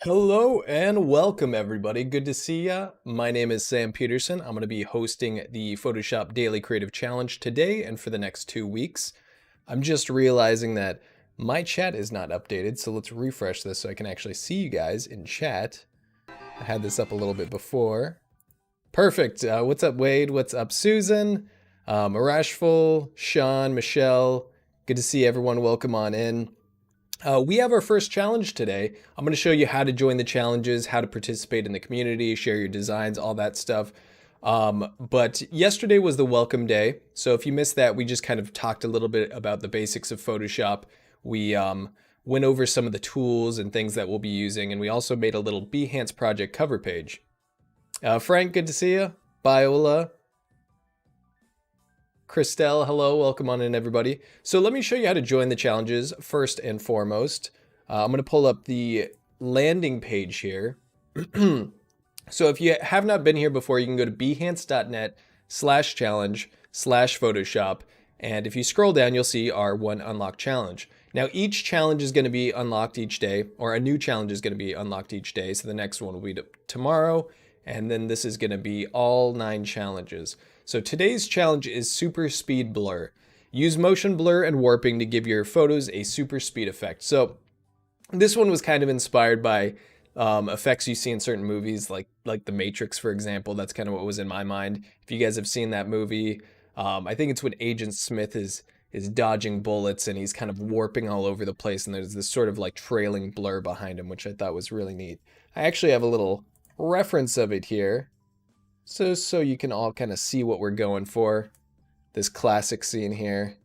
Hello and welcome everybody. Good to see ya. My name is Sam Peterson. I'm going to be hosting the Photoshop Daily Creative Challenge today and for the next 2 weeks. I'm just realizing that my chat is not updated, so let's refresh this so I can actually see you guys in chat. I had this up a little bit before. Perfect. What's up, Wade? What's up, Susan? Arashful, Sean, Michelle. Good to see everyone. Welcome on in. We have our first challenge today. I'm going to show you how to join the challenges, how to participate in the community, share your designs, all that stuff. But yesterday was the welcome day. So if you missed that, we just kind of talked a little bit about the basics of Photoshop. We went over some of the tools and things that we'll be using. And we also made a little Behance project cover page. Frank, good to see you. Biola. Christelle, hello, welcome on in everybody. So let me show you how to join the challenges first and foremost. I'm going to pull up the landing page here. So if you have not been here before, you can go to behance.net/challenge/Photoshop. And if you scroll down, you'll see our one unlock challenge. Now each challenge is going to be unlocked each day, or a new challenge is going to be unlocked each day. So the next one will be tomorrow. And then this is going to be all 9 challenges. So today's challenge is super speed blur. Use motion blur and warping to give your photos a super speed effect. So this one was kind of inspired by effects you see in certain movies, like The Matrix, for example. That's kind of what was in my mind. If you guys have seen that movie, I think it's when Agent Smith is dodging bullets and he's kind of warping all over the place, and there's this sort of like trailing blur behind him, which I thought was really neat. I actually have a little reference of it here. So you can all kind of see what we're going for. This classic scene here.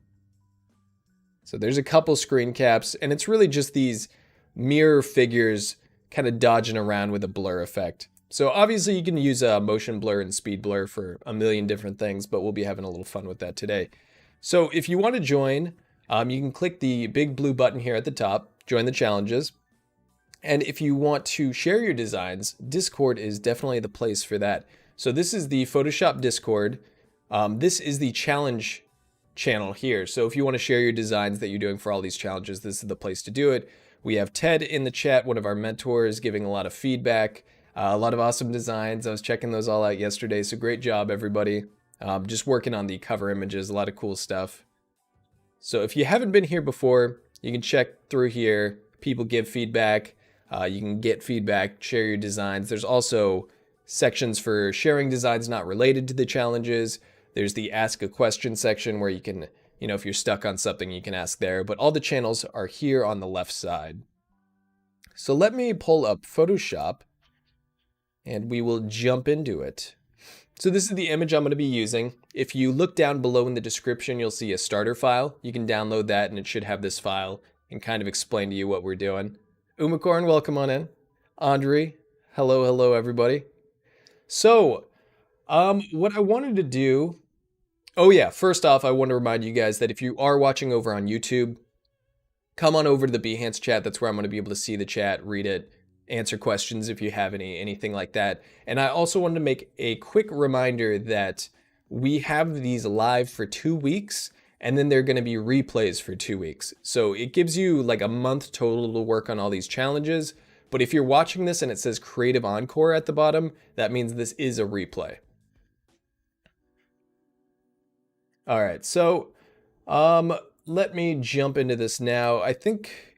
So there's a couple screen caps, and it's really just these mirror figures kind of dodging around with a blur effect. So obviously you can use a motion blur and speed blur for a million different things, but we'll be having a little fun with that today. So if you want to join, you can click the big blue button here at the top, join the challenges. And if you want to share your designs, Discord is definitely the place for that. So this is the Photoshop Discord. This is the challenge channel here. So if you want to share your designs that you're doing for all these challenges, this is the place to do it. We have Ted in the chat, one of our mentors, giving a lot of feedback, a lot of awesome designs. I was checking those all out yesterday, so great job, everybody. Just working on the cover images, a lot of cool stuff. So if you haven't been here before, you can check through here. People give feedback. You can get feedback, share your designs. There's also sections for sharing designs not related to the challenges. There's the ask a question section where you can, if you're stuck on something, you can ask there. But all the channels are here on the left side. So let me pull up Photoshop and we will jump into it. So this is the image I'm going to be using. If you look down below in the description, you'll see a starter file. You can download that and it should have this file and kind of explain to you what we're doing. Umacorn, welcome on in. Andre, hello everybody. So, what I wanted to do, first off, I want to remind you guys that if you are watching over on YouTube, come on over to the Behance chat. That's where I'm going to be able to see the chat, read it, answer questions if you have anything like that. And I also wanted to make a quick reminder that we have these live for 2 weeks, and then they're going to be replays for 2 weeks. So it gives you like a month total to work on all these challenges. But if you're watching this and it says Creative Encore at the bottom, that means this is a replay. All right, so let me jump into this now. I think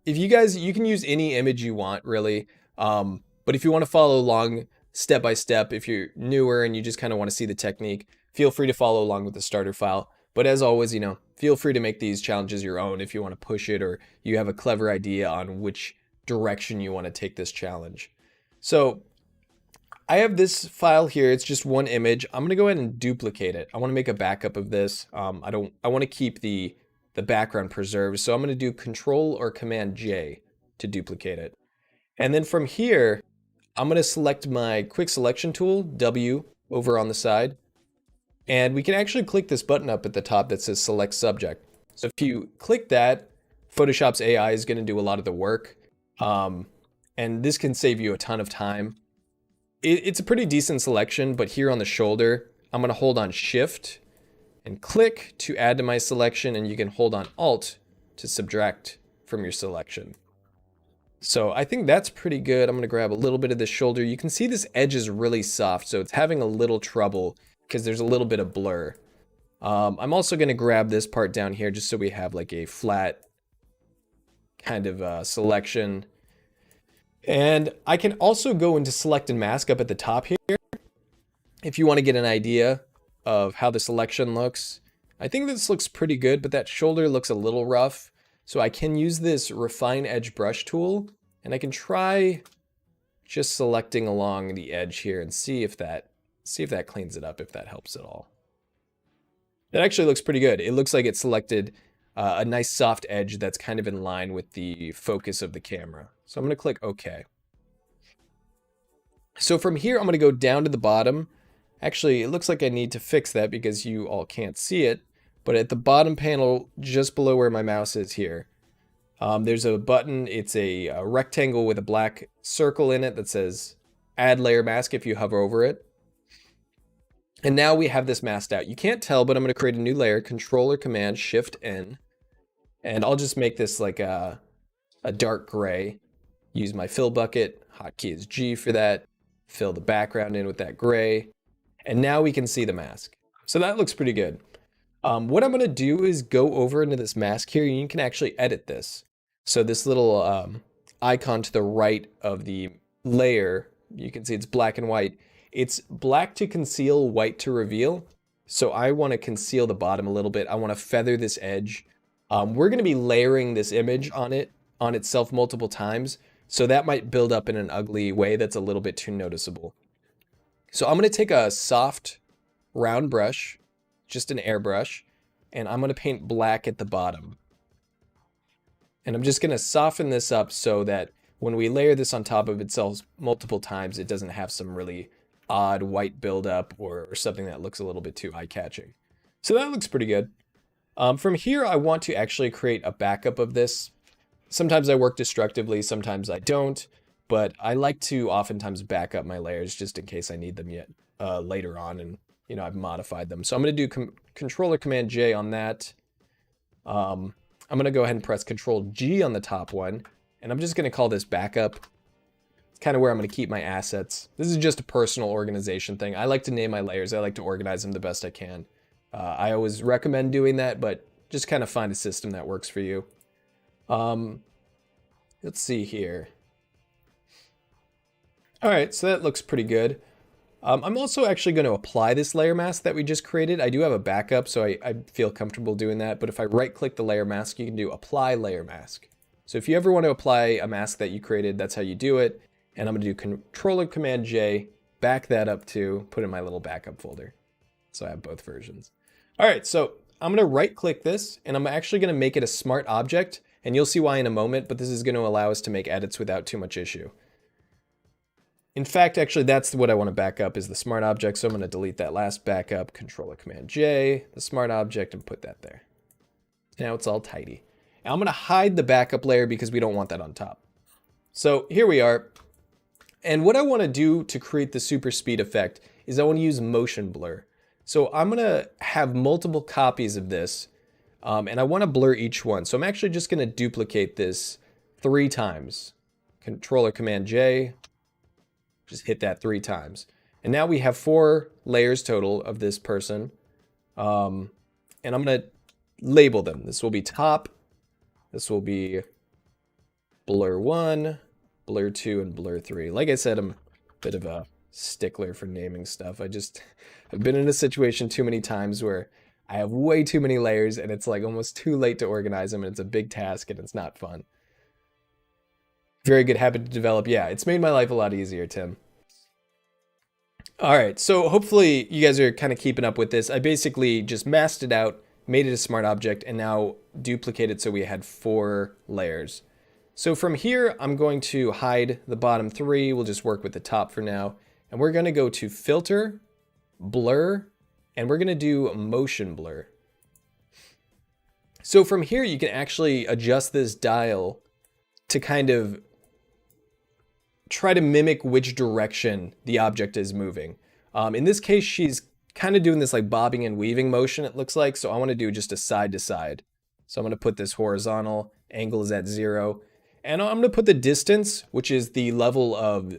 if you can use any image you want, really. But if you want to follow along step by step, if you're newer and you just kind of want to see the technique, feel free to follow along with the starter file. But as always, feel free to make these challenges your own if you want to push it or you have a clever idea on which direction you want to take this challenge. So I have this file here. It's just one image. I'm going to go ahead and duplicate it. I want to make a backup of this. I want to keep the background preserved. So I'm going to do Control or Command J to duplicate it. And then from here, I'm going to select my quick selection tool, W, over on the side. And we can actually click this button up at the top that says Select Subject. So if you click that, Photoshop's AI is going to do a lot of the work. And this can save you a ton of time. It's a pretty decent selection, but here on the shoulder, I'm going to hold on Shift and click to add to my selection, and you can hold on Alt to subtract from your selection. So I think that's pretty good. I'm gonna grab a little bit of the shoulder. You can see this edge is really soft, so it's having a little trouble because there's a little bit of blur. I'm also gonna grab this part down here just so we have like a flat kind of selection. And I can also go into select and mask up at the top here if you want to get an idea of how the selection looks. I think this looks pretty good, but that shoulder looks a little rough. So I can use this refine edge brush tool and I can try just selecting along the edge here and see if that cleans it up, if that helps at all. That actually looks pretty good. It looks like it selected a nice soft edge that's kind of in line with the focus of the camera. So I'm going to click OK. So from here, I'm going to go down to the bottom. Actually, it looks like I need to fix that because you all can't see it. But at the bottom panel, just below where my mouse is here, there's a button. It's a rectangle with a black circle in it that says Add Layer Mask if you hover over it. And now we have this masked out. You can't tell, but I'm going to create a new layer, Control or Command Shift N. And I'll just make this like a dark gray. Use my fill bucket, hotkey is G for that. Fill the background in with that gray. And now we can see the mask. So that looks pretty good. What I'm going to do is go over into this mask here, and you can actually edit this. So this little icon to the right of the layer, you can see it's black and white. It's black to conceal, white to reveal. So I want to conceal the bottom a little bit. I want to feather this edge. We're going to be layering this image on itself multiple times. So that might build up in an ugly way that's a little bit too noticeable. So I'm going to take a soft round brush, just an airbrush, and I'm going to paint black at the bottom. And I'm just going to soften this up so that when we layer this on top of itself multiple times, it doesn't have some really odd white buildup or something that looks a little bit too eye-catching. So that looks pretty good. From here, I want to actually create a backup of this. Sometimes I work destructively, sometimes I don't, but I like to oftentimes back up my layers just in case I need them yet later on, and I've modified them. So I'm going to do Control or Command J on that. I'm going to go ahead and press Control G on the top one, and I'm just going to call this backup. It's kind of where I'm going to keep my assets. This is just a personal organization thing. I like to name my layers. I like to organize them the best I can. I always recommend doing that, but just kind of find a system that works for you. Let's see here. All right, so that looks pretty good. I'm also actually going to apply this layer mask that we just created. I do have a backup, so I feel comfortable doing that. But if I right-click the layer mask, you can do Apply Layer Mask. So if you ever want to apply a mask that you created, that's how you do it. And I'm going to do Control or Command J, back that up to put in my little backup folder. So I have both versions. All right, so I'm going to right-click this, and I'm actually going to make it a smart object. And you'll see why in a moment, but this is going to allow us to make edits without too much issue. In fact, actually, that's what I want to back up is the smart object. So I'm going to delete that last backup, Control or Command J, the smart object, and put that there. Now it's all tidy. Now I'm going to hide the backup layer because we don't want that on top. So here we are. And what I want to do to create the super speed effect is I want to use motion blur. So I'm going to have multiple copies of this. And I want to blur each one. So I'm actually just going to duplicate this 3 times. Control or Command J. Just hit that 3 times. And now we have 4 layers total of this person. And I'm going to label them. This will be top. This will be blur 1, blur 2, and blur 3. Like I said, I'm a bit of a stickler for naming stuff. I've been in a situation too many times where I have way too many layers and it's like almost too late to organize them, and it's a big task and it's not fun. Very good habit to develop. Yeah, it's made my life a lot easier, Tim. All right, so hopefully you guys are kind of keeping up with this. I basically just masked it out, made it a smart object, and now duplicate it so we had 4 layers. So from here, I'm going to hide the bottom 3. We'll just work with the top for now. And we're going to go to Filter, Blur, and we're going to do Motion Blur. So from here, you can actually adjust this dial to kind of try to mimic which direction the object is moving. In this case, she's kind of doing this like bobbing and weaving motion, it looks like. So I want to do just a side to side. So I'm going to put this horizontal, angle is at 0. And I'm gonna put the distance, which is the level of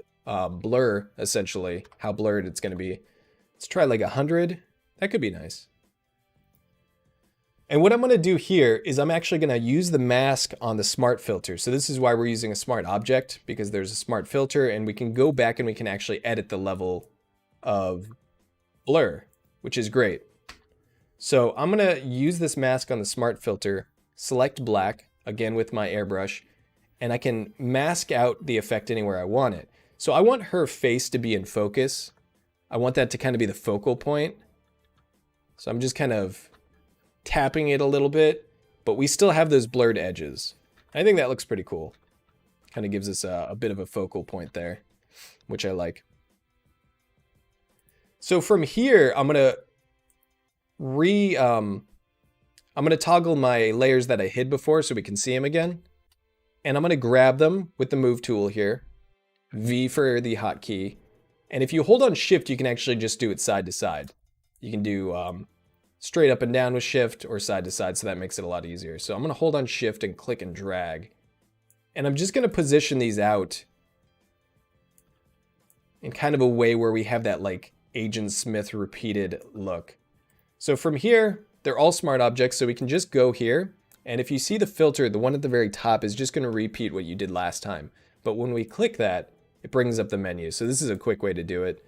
blur, essentially, how blurred it's gonna be. Let's try like 100. That could be nice. And what I'm gonna do here is I'm actually gonna use the mask on the smart filter. So this is why we're using a smart object, because there's a smart filter and we can go back and we can actually edit the level of blur, which is great. So I'm gonna use this mask on the smart filter, select black, again with my airbrush, and I can mask out the effect anywhere I want it. So I want her face to be in focus. I want that to kind of be the focal point. So I'm just kind of tapping it a little bit, but we still have those blurred edges. I think that looks pretty cool. Kind of gives us a bit of a focal point there, which I like. So from here, I'm gonna toggle my layers that I hid before so we can see them again. And I'm gonna grab them with the move tool here, V for the hotkey. And if you hold on shift, you can actually just do it side to side. You can do straight up and down with shift or side to side, so that makes it a lot easier. So I'm gonna hold on shift and click and drag. And I'm just gonna position these out in kind of a way where we have that like Agent Smith repeated look. So from here, they're all smart objects, so we can just go here. And if you see the filter, the one at the very top is just gonna repeat what you did last time. But when we click that, it brings up the menu. So this is a quick way to do it.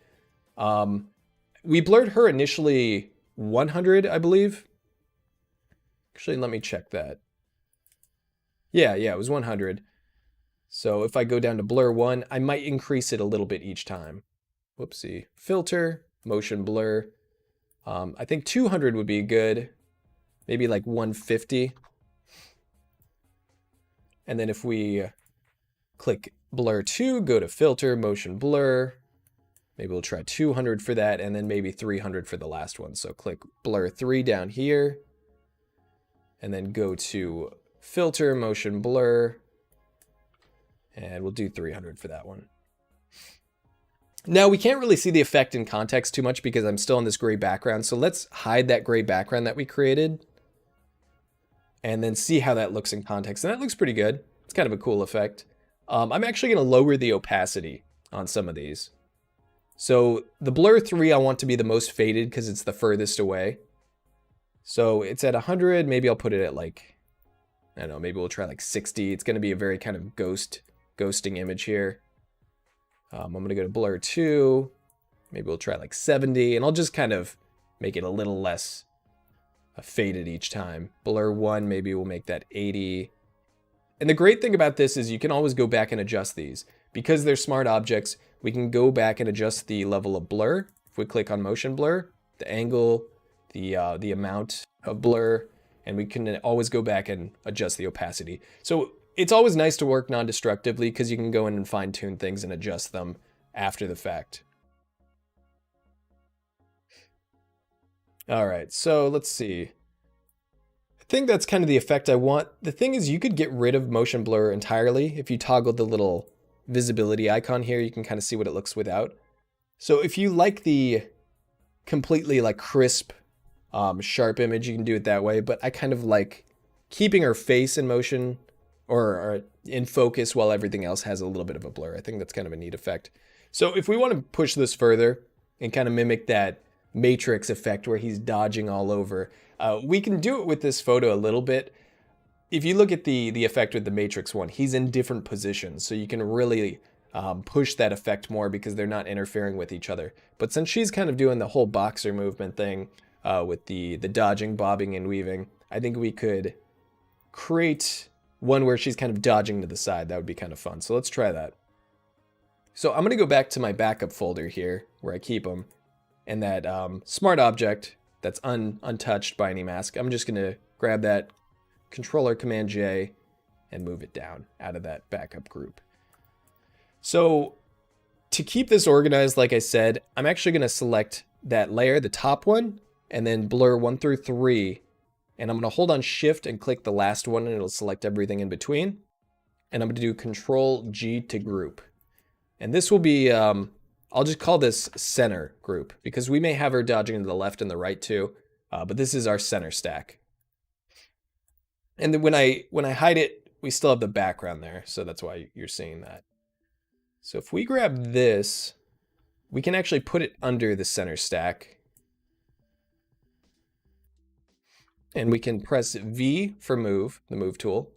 We blurred her initially 100, I believe. Actually, let me check that. Yeah, it was 100. So if I go down to blur 1, I might increase it a little bit each time. Whoopsie. Filter, motion blur. I think 200 would be good. Maybe like 150. And then if we click blur 2, go to filter, motion blur. Maybe we'll try 200 for that, and then maybe 300 for the last one. So click blur 3 down here, and then go to filter, motion blur, and we'll do 300 for that one. Now we can't really see the effect in context too much because I'm still in this gray background. So let's hide that gray background that we created and then see how that looks in context. And that looks pretty good. It's kind of a cool effect. I'm actually going to lower the opacity on some of these. So the blur 3 I want to be the most faded because it's the furthest away. So it's at 100. Maybe I'll put it at like, I don't know, maybe we'll try like 60. It's going to be a very kind of ghosting image here. I'm going to go to blur 2. Maybe we'll try like 70. And I'll just kind of make it a little less faded each time. Blur 1, maybe we'll make that 80. And the great thing about this is you can always go back and adjust these. Because they're smart objects, we can go back and adjust the level of blur. If we click on motion blur, the angle, the amount of blur, and we can always go back and adjust the opacity. So it's always nice to work non-destructively because you can go in and fine tune things and adjust them after the fact. All right, so let's see. I think that's kind of the effect I want. The thing is you could get rid of motion blur entirely. If you toggle the little visibility icon here, you can kind of see what it looks without. So if you like the completely like crisp, sharp image, you can do it that way. But I kind of like keeping her face in motion or in focus while everything else has a little bit of a blur. I think that's kind of a neat effect. So if we want to push this further and kind of mimic that Matrix effect where he's dodging all over, we can do it with this photo a little bit. If you look at the effect with the Matrix one, he's in different positions, so you can really push that effect more because they're not interfering with each other. But since she's kind of doing the whole boxer movement thing with the dodging, bobbing, and weaving, I think we could create one where she's kind of dodging to the side. That would be kind of fun. So let's try that. So I'm going to go back to my backup folder here where I keep them. And that smart object that's untouched by any mask, I'm just going to grab that Controller Command J and move it down out of that backup group. So to keep this organized, like I said, I'm actually going to select that layer, the top one, and then blur 1 through 3. And I'm going to hold on shift and click the last one and it'll select everything in between. And I'm going to do Control G to group. And this will be, I'll just call this center group because we may have her dodging to the left and the right too. But this is our center stack. And then when I hide it we still have the background there, so that's why you're seeing that. So if we grab this, we can actually put it under the center stack. And we can press V for move, the move tool.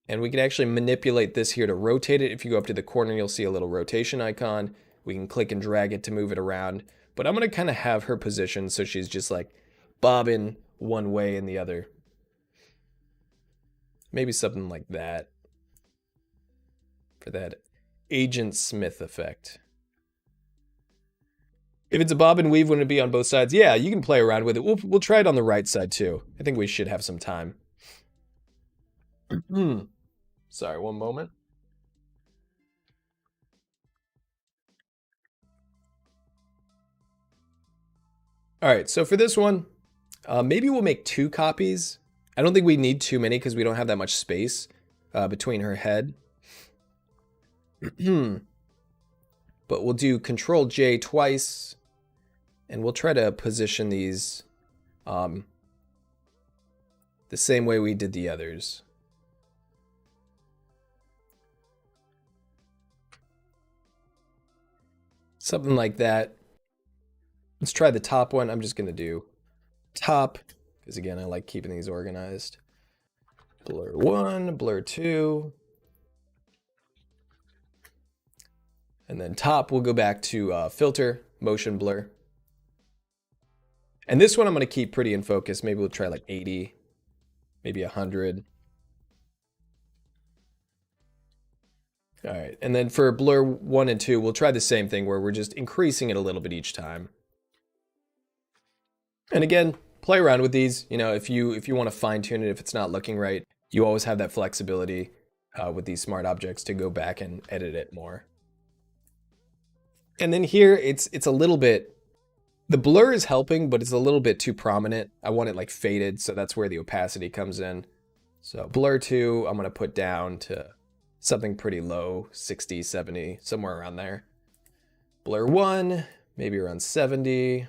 And we can actually manipulate this here to rotate it. If you go up to the corner, you'll see a little rotation icon. We can click and drag it to move it around. But I'm going to kind of have her positioned so she's just like bobbing one way and the other. Maybe something like that for that Agent Smith effect. If it's a bob and weave, wouldn't it be on both sides? Yeah, you can play around with it. We'll try it on the right side too. I think we should have some time. Sorry, one moment. All right, so for this one, maybe we'll make 2 copies. I don't think we need too many because we don't have that much space between her head. But we'll do Control J twice, and we'll try to position these the same way we did the others. Something like that. Let's try the top one. I'm just going to do top, because again, I like keeping these organized. Blur 1, blur 2. And then top, we'll go back to filter, motion blur. And this one I'm going to keep pretty in focus. Maybe we'll try like 80, maybe 100. All right, and then for blur 1 and 2, we'll try the same thing where we're just increasing it a little bit each time. And again, play around with these. You know, if you want to fine tune it, if it's not looking right, you always have that flexibility with these smart objects to go back and edit it more. And then here, it's a little bit, the blur is helping, but it's a little bit too prominent. I want it like faded, so that's where the opacity comes in. So blur 2, I'm going to put down to something pretty low, 60, 70, somewhere around there. Blur 1, maybe around 70.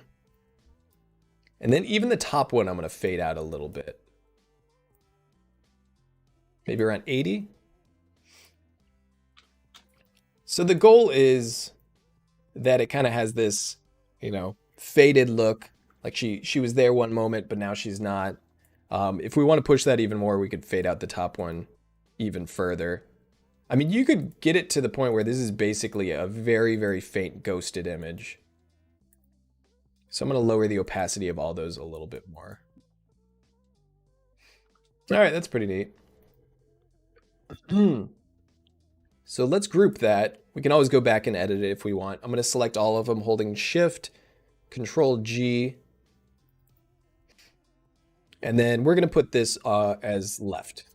And then even the top one, I'm going to fade out a little bit. Maybe around 80. So the goal is that it kind of has this, you know, faded look. Like she was there one moment, but now she's not. If we want to push that even more, we could fade out the top one even further. I mean, you could get it to the point where this is basically a very, very faint ghosted image. So I'm going to lower the opacity of all those a little bit more. All right, that's pretty neat. So let's group that. We can always go back and edit it if we want. I'm going to select all of them holding Shift, Control G. And then we're going to put this as left.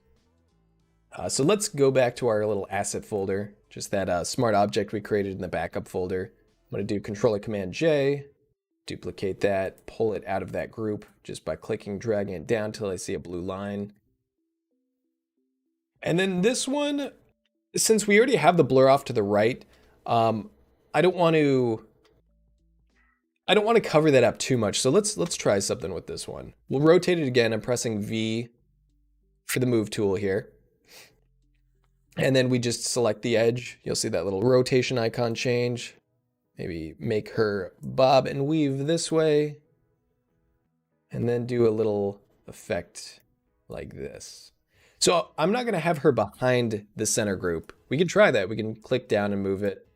So let's go back to our little asset folder, just that smart object we created in the backup folder. I'm going to do Control or Command J, duplicate that, pull it out of that group just by clicking, dragging it down till I see a blue line. And then this one, since we already have the blur off to the right, I don't want to cover that up too much. So let's try something with this one. We'll rotate it again. I'm pressing V for the move tool here. And then we just select the edge. You'll see that little rotation icon change. Maybe make her bob and weave this way. And then do a little effect like this. So I'm not going to have her behind the center group. We can try that. We can click down and move it.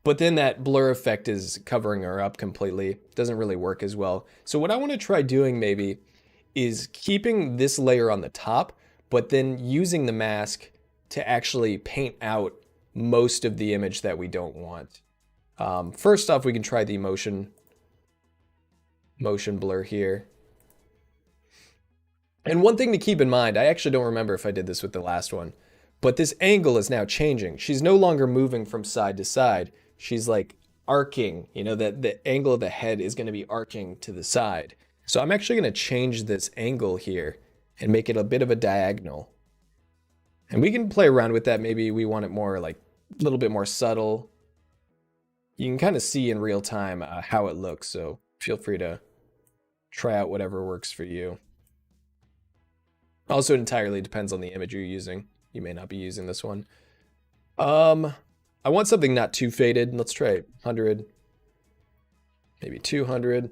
But then that blur effect is covering her up completely. Doesn't really work as well. So what I want to try doing maybe is keeping this layer on the top, but then using the mask to actually paint out most of the image that we don't want. First off, we can try the motion blur here. And one thing to keep in mind, I actually don't remember if I did this with the last one, but this angle is now changing. She's no longer moving from side to side. She's like arcing, you know, that the angle of the head is going to be arcing to the side. So I'm actually going to change this angle here and make it a bit of a diagonal. And we can play around with that. Maybe we want it more like a little bit more subtle. You can kind of see in real time how it looks. So feel free to try out whatever works for you. Also, it entirely depends on the image you're using. You may not be using this one. I want something not too faded. Let's try 100, maybe 200.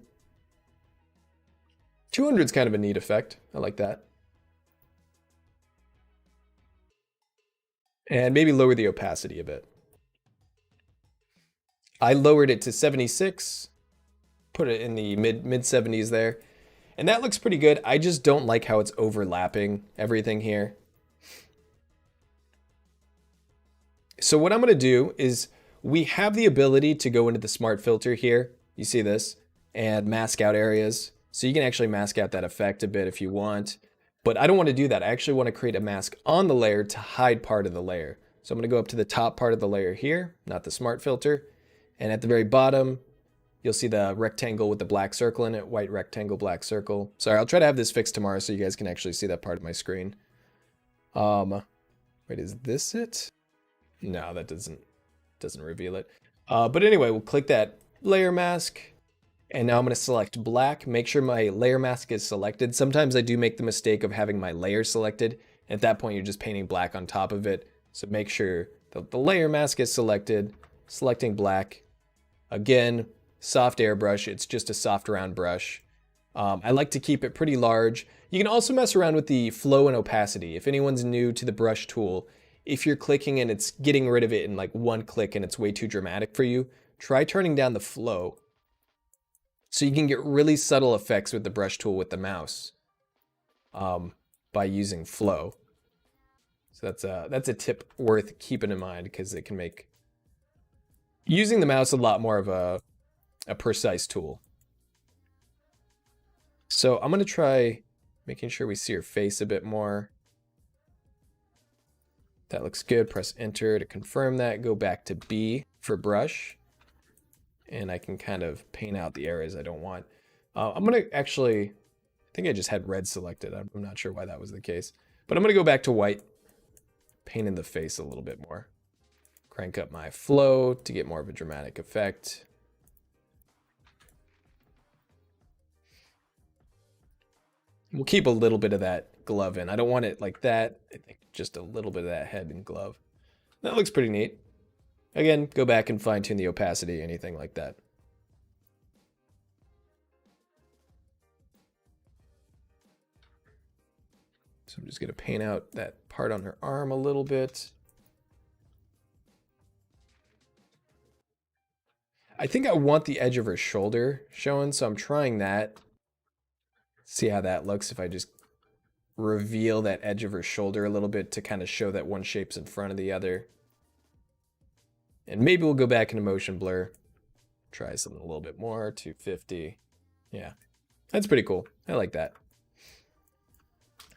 200 is kind of a neat effect. I like that. And maybe lower the opacity a bit. I lowered it to 76, put it in the mid 70s there. And that looks pretty good. I just don't like how it's overlapping everything here. So what I'm going to do is we have the ability to go into the smart filter here. You see this, and mask out areas. So you can actually mask out that effect a bit if you want. But I don't want to do that. I actually want to create a mask on the layer to hide part of the layer. So I'm going to go up to the top part of the layer here, not the smart filter. And at the very bottom, you'll see the rectangle with the black circle in it, white rectangle, black circle. Sorry, I'll try to have this fixed tomorrow so you guys can actually see that part of my screen. Wait, is this it? No, that doesn't reveal it. But anyway, we'll click that layer mask. And now I'm going to select black. Make sure my layer mask is selected. Sometimes I do make the mistake of having my layer selected. At that point, you're just painting black on top of it. So make sure that the layer mask is selected. Selecting black. Again, soft airbrush. It's just a soft round brush. I like to keep it pretty large. You can also mess around with the flow and opacity. If anyone's new to the brush tool, if you're clicking and it's getting rid of it in like one click and it's way too dramatic for you, try turning down the flow. So you can get really subtle effects with the brush tool with the mouse by using flow. So that's a tip worth keeping in mind because it can make using the mouse a lot more of a precise tool. So I'm going to try making sure we see her face a bit more. That looks good. Press enter to confirm that. Go back to B for brush. And I can kind of paint out the areas I don't want. I'm going to actually, I think I just had red selected. I'm not sure why that was the case. But I'm going to go back to white. Paint in the face a little bit more. Crank up my flow to get more of a dramatic effect. We'll keep a little bit of that glove in. I don't want it like that. I think just a little bit of that head and glove. That looks pretty neat. Again, go back and fine tune the opacity, anything like that. So I'm just going to paint out that part on her arm a little bit. I think I want the edge of her shoulder showing, so I'm trying that. See how that looks if I just reveal that edge of her shoulder a little bit to kind of show that one shape's in front of the other. And maybe we'll go back into motion blur. Try something a little bit more, 250. Yeah, that's pretty cool. I like that.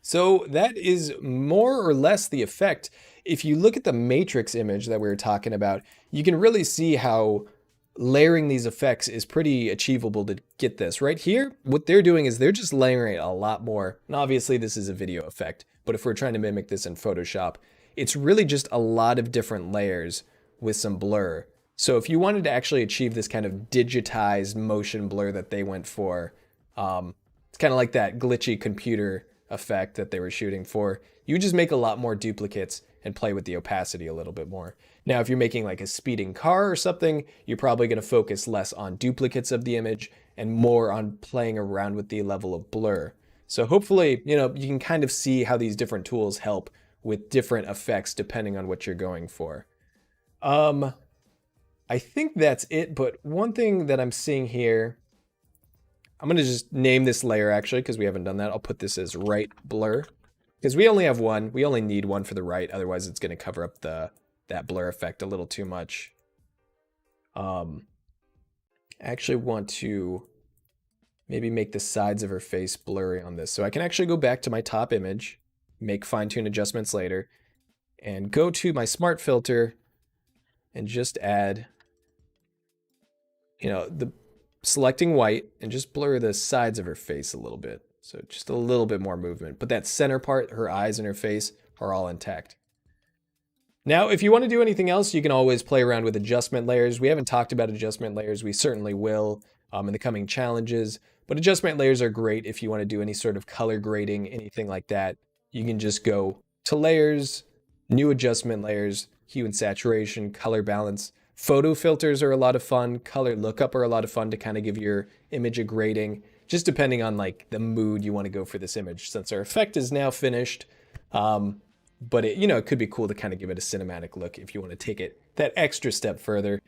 So that is more or less the effect. If you look at the matrix image that we were talking about, you can really see how layering these effects is pretty achievable to get this. Right here, what they're doing is they're just layering it a lot more. And obviously this is a video effect, but if we're trying to mimic this in Photoshop, it's really just a lot of different layers with some blur. So if you wanted to actually achieve this kind of digitized motion blur that they went for, it's kind of like that glitchy computer effect that they were shooting for. You just make a lot more duplicates and play with the opacity a little bit more. Now, if you're making like a speeding car or something, you're probably going to focus less on duplicates of the image and more on playing around with the level of blur. So hopefully, you can kind of see how these different tools help with different effects depending on what you're going for. I think that's it, but one thing that I'm seeing here, I'm going to just name this layer actually, because we haven't done that. I'll put this as right blur, because we only have one. We only need one for the right. Otherwise, it's going to cover up that blur effect a little too much. I actually want to maybe make the sides of her face blurry on this. So I can actually go back to my top image, make fine-tune adjustments later, and go to my smart filter and just add, the selecting white and just blur the sides of her face a little bit. So just a little bit more movement, but that center part, her eyes and her face are all intact. Now, if you want to do anything else, you can always play around with adjustment layers. We haven't talked about adjustment layers. We certainly will in the coming challenges, but adjustment layers are great if you want to do any sort of color grading, anything like that. you can just go to layers, new adjustment layers, hue and saturation, color balance. Photo filters are a lot of fun. Color lookup are a lot of fun to kind of give your image a grading, just depending on like the mood you want to go for this image. Since our effect is now finished, but it could be cool to kind of give it a cinematic look if you want to take it that extra step further.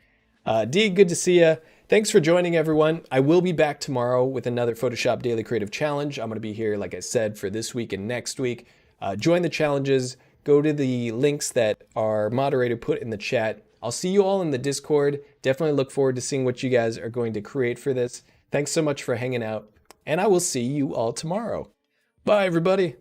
D, good to see you. Thanks for joining, everyone. I will be back tomorrow with another Photoshop Daily Creative Challenge. I'm going to be here, like I said, for this week and next week. Join the challenges. Go to the links that our moderator put in the chat. I'll see you all in the Discord. Definitely look forward to seeing what you guys are going to create for this. Thanks so much for hanging out, and I will see you all tomorrow. Bye, everybody.